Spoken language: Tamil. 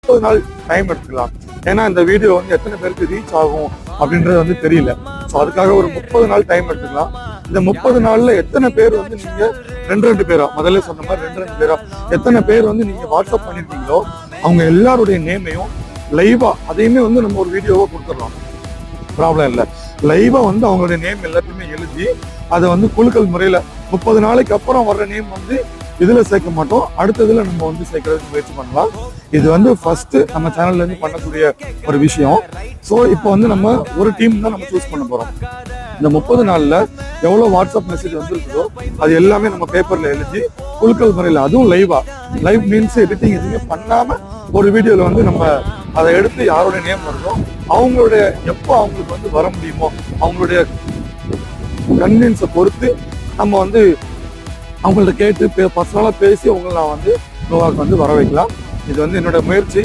30 நாள் டைம் எடுத்துக்கலாம். ஏன்னா இந்த வீடியோ வந்து எத்தனை பேருக்கு ரீச் ஆகும் அப்படின்றது வந்து தெரியல. ஸோ அதுக்காக ஒரு 30 நாள் டைம் எடுத்துக்கலாம். இந்த 30 நாள்ல எத்தனை பேர் வந்து நீங்க 2 பேரா, முதல்ல சொன்ன மாதிரி 2 பேரா எத்தனை பேர் வந்து நீங்க வாட்ஸ்அப் பண்ணிருக்கீங்களோ அவங்க எல்லாருடைய நேமையும் லைவா, அதையுமே வந்து நம்ம ஒரு வீடியோவா கொடுத்துடலாம், ப்ராப்ளம் இல்லை. லைவா வந்து அவங்களுடைய நேம் எல்லாத்தையுமே எழுதி அதை வந்து குழுக்கள் முறையில 30 நாளைக்கு அப்புறம் வர்ற நேம் வந்து இதுல சேர்க்க மாட்டோம், அடுத்ததுல நம்ம வந்து சேர்க்கறதுக்கு முயற்சி பண்ணலாம். இது வந்து ஃபர்ஸ்ட் நம்ம சேனல்ல இருந்து பண்ணக்கூடிய ஒரு விஷயம். ஸோ இப்போ வந்து நம்ம ஒரு டீம் தான் நம்ம சூஸ் பண்ண போறோம். இந்த 30 நாள்ல எவ்வளவு வாட்ஸ்அப் மெசேஜ் வந்துருக்குதோ அது எல்லாமே நம்ம பேப்பர்ல எழுதி குழுக்கள் முறையில், அதுவும் லைவ் மீன்ஸ் எடிட்டிங் எதுவுமே பண்ணாம ஒரு வீடியோல வந்து நம்ம அதை எடுத்து யாரோட நேம் வருதோ அவங்களுடைய எப்போ அவங்களுக்கு வந்து வர முடியுமோ அவங்களுடைய கன்வீனியன்ஸை பொறுத்து நம்ம வந்து அவங்கள்ட்ட கேட்டு பர்சனலா பேசி அவங்களை நான் வந்து நோவாக்கு வந்து வர வைக்கலாம். இது வந்து என்னோட முயற்சி.